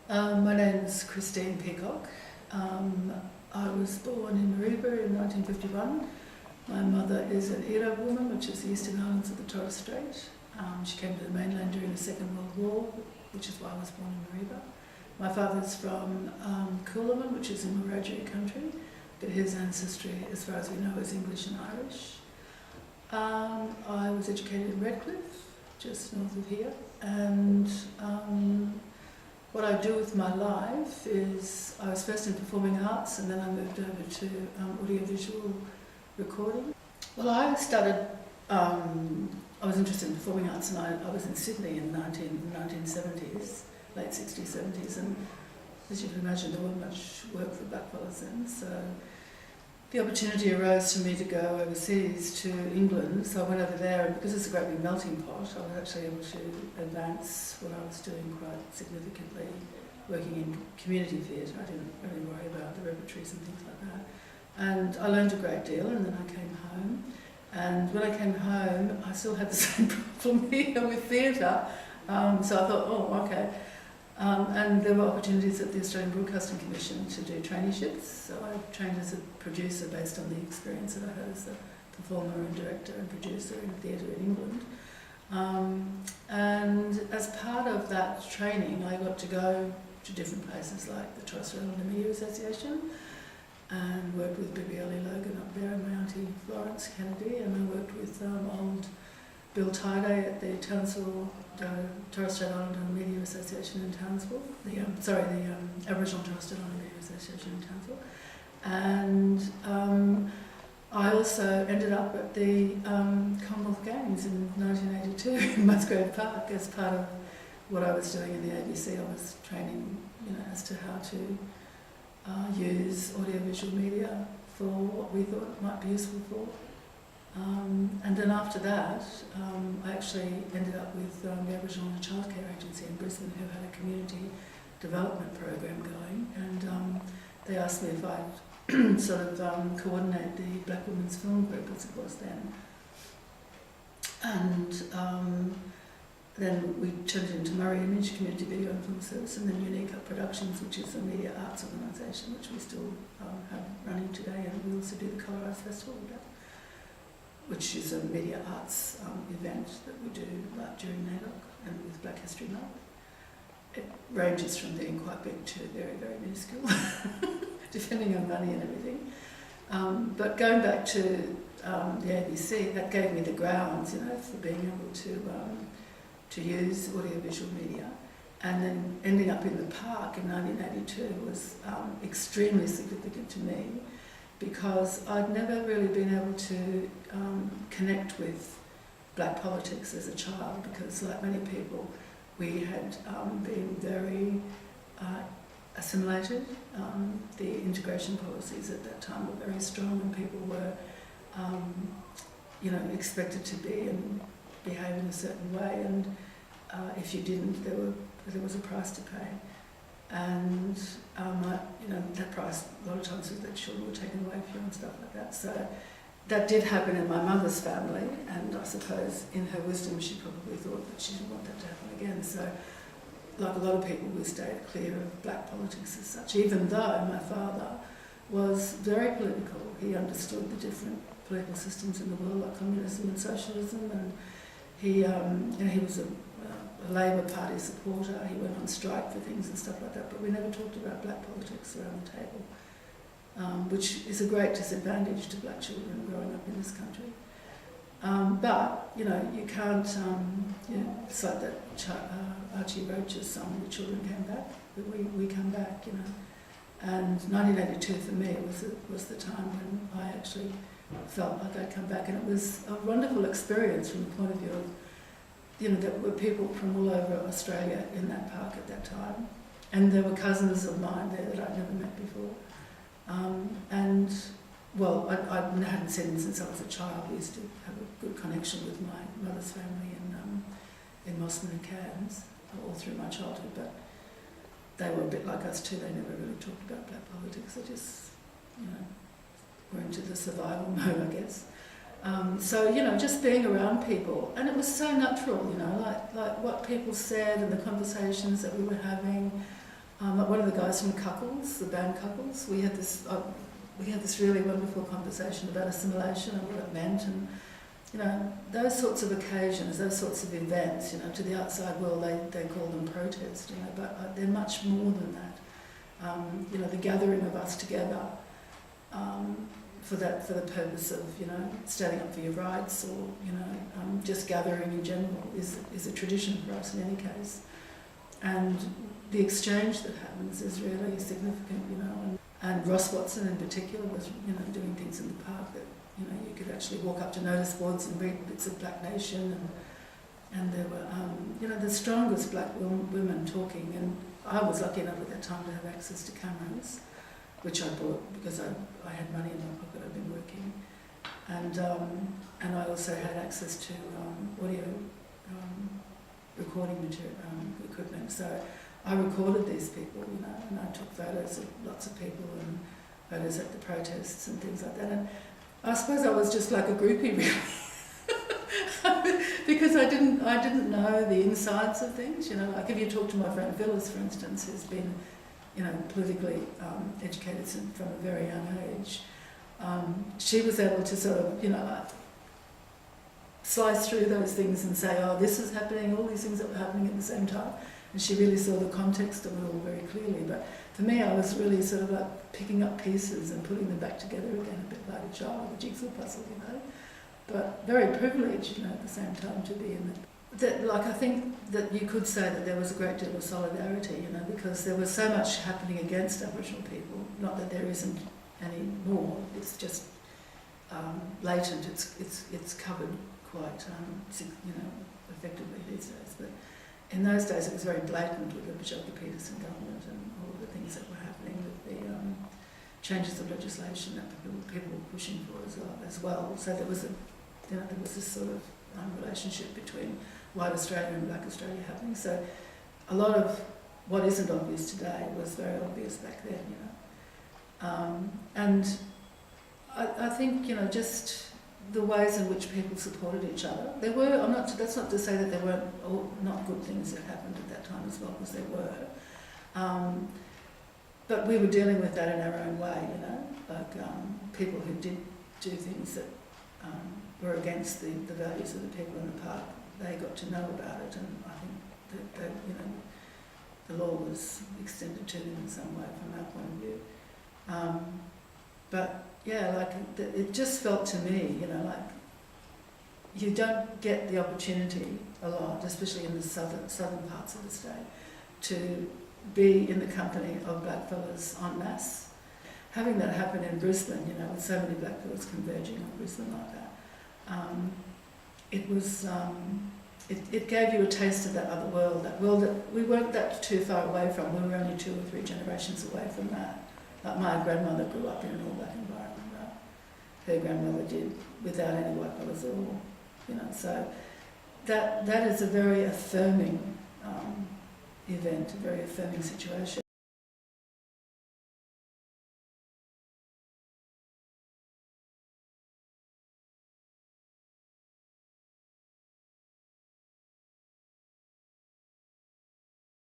My name is Christine Peacock. I was born in Mareeba in 1951. My mother is an Ira woman, which is the Eastern Islands of the Torres Strait. She came to the mainland during the Second World War, which is why I was born in Mareeba. My father's from Kuril, which is in Wiradjuri country, but his ancestry, as far as we know, is English and Irish. I was educated in Redcliffe, just north of here, and what I do with my life is I was first in performing arts and then I moved over to audiovisual recording. Well, I was interested in performing arts and I was in Sydney in the 1970s, late 60s, 70s, and as you can imagine there wasn't much work for blackfellas then, so the opportunity arose for me to go overseas to England, so I went over there, and because it's a great big melting pot, I was actually able to advance what I was doing quite significantly, working in community theatre. I didn't really worry about the repertories and things like that. And I learned a great deal, and then I came home. And when I came home, I still had the same problem here with theatre, so I thought, oh, okay. And there were opportunities at the Australian Broadcasting Commission to do traineeships. So I trained as a producer based on the experience that I had as a performer and director and producer in theatre in England. And as part of that training, I got to go to different places like the Torres Strait Islander Media Association and worked with Bibioli Logan up there and my auntie Florence Kennedy, and I worked with old Bill Tide at the Townsville, Torres Strait Islander Media Association in Townsville, the Aboriginal Torres Strait Islander Media Association in Townsville. And I also ended up at the Commonwealth Games in 1982 in Musgrave Park as part of what I was doing in the ABC. I was training, as to how to use audiovisual media for what we thought it might be useful for. And then after that, I actually ended up with the Aboriginal Childcare Agency in Brisbane, who had a community development program going, and they asked me if I'd sort of coordinate the Black Women's Film Group, as it was then. And then we turned it into Murray Image Community Video and Film Service, and then Unique Up Productions, which is a media arts organisation, which we still have running today, and we also do the Colour Arts Festival with that, which is a media arts event that we do during NAIDOC and with Black History Month. It ranges from being quite big to very, very minuscule, depending on money and everything. But going back to the ABC, that gave me the grounds, for being able to use audiovisual media. And then ending up in the park in 1982 was extremely significant to me, because I'd never really been able to connect with black politics as a child, because like many people, we had been very assimilated. The integration policies at that time were very strong, and people were expected to be and behave in a certain way, and if you didn't, there was a price to pay. And that price a lot of times was that children were taken away from you and stuff like that. So that did happen in my mother's family, and I suppose in her wisdom she probably thought that she didn't want that to happen again. So like a lot of people, we stayed clear of black politics as such, even though my father was very political. He understood the different political systems in the world, like communism and socialism, and he was a Labour Party supporter. He went on strike for things and stuff like that, but we never talked about black politics around the table, which is a great disadvantage to black children growing up in this country. But you can't. It's like that Archie Roach's song, "The Children Came Back." But we come back, And 1982 for me was the time when I actually felt like I'd come back, and it was a wonderful experience from the point of view of, there were people from all over Australia in that park at that time, and there were cousins of mine there that I'd never met before. I hadn't seen them since I was a child. We used to have a good connection with my mother's family in Mosman and Cairns all through my childhood, but they were a bit like us too. They never really talked about black politics. They just, were into the survival mode, I guess. So, just being around people, and it was so natural, like what people said and the conversations that we were having. One of the guys from Cuckles, the band Cuckles, we had this really wonderful conversation about assimilation and what it meant, and you know, those sorts of occasions, those sorts of events, you know, to the outside world they call them protest, you know, but they're much more than that. You know, the gathering of us together for the purpose of, you know, standing up for your rights, or you know, just gathering in general is a tradition for us in any case, and the exchange that happens is really significant, you know. And Ross Watson in particular was, you know, doing things in the park that, you know, you could actually walk up to notice boards and read bits of Black Nation, and there were, you know, the strongest black women talking. And I was lucky enough at that time to have access to cameras, which I bought because I had money in my pocket. I'd been working, and I also had access to audio recording material, equipment. So I recorded these people, you know, and I took photos of lots of people and photos at the protests and things like that. And I suppose I was just like a groupie, really, because I didn't know the insides of things. You know, like if you talk to my friend Phyllis, for instance, who's been, you know, politically educated from a very young age, she was able to sort of, you know, like, slice through those things and say, oh, this is happening, all these things that were happening at the same time. And she really saw the context of it all very clearly. But for me, I was really sort of like picking up pieces and putting them back together again, a bit like a child with a jigsaw puzzle, you know. But very privileged, you know, at the same time to be in that. Like, I think that you could say that there was a great deal of solidarity, you know, because there was so much happening against Aboriginal people. Not that there isn't any more. It's just latent. It's covered quite, you know, effectively these days. But in those days, it was very blatant with the Bajolka Peterson government and all of the things that were happening with the changes of legislation that people were pushing for as well. So there was there was this sort of relationship between white Australia and black Australia happening. So a lot of what isn't obvious today was very obvious back then, you know. And I think, you know, just the ways in which people supported each other. There were, that's not to say that there weren't not good things that happened at that time as well, because there were. But we were dealing with that in our own way, you know, like people who did do things that were against the values of the people in the park. They got to know about it, and I think that you know, the law was extended to them in some way from our point of view. But yeah, like it just felt to me, you know, like you don't get the opportunity a lot, especially in the southern parts of the state, to be in the company of blackfellas en masse. Having that happen in Brisbane, you know, with so many blackfellas converging on Brisbane like that, it was, it gave you a taste of that other world, that we weren't that too far away from. We were only 2 or 3 generations away from that. Like my grandmother grew up in an all-black environment, right? Her grandmother did, without any white fellas at all, you know. So that is a very affirming event, a very affirming situation.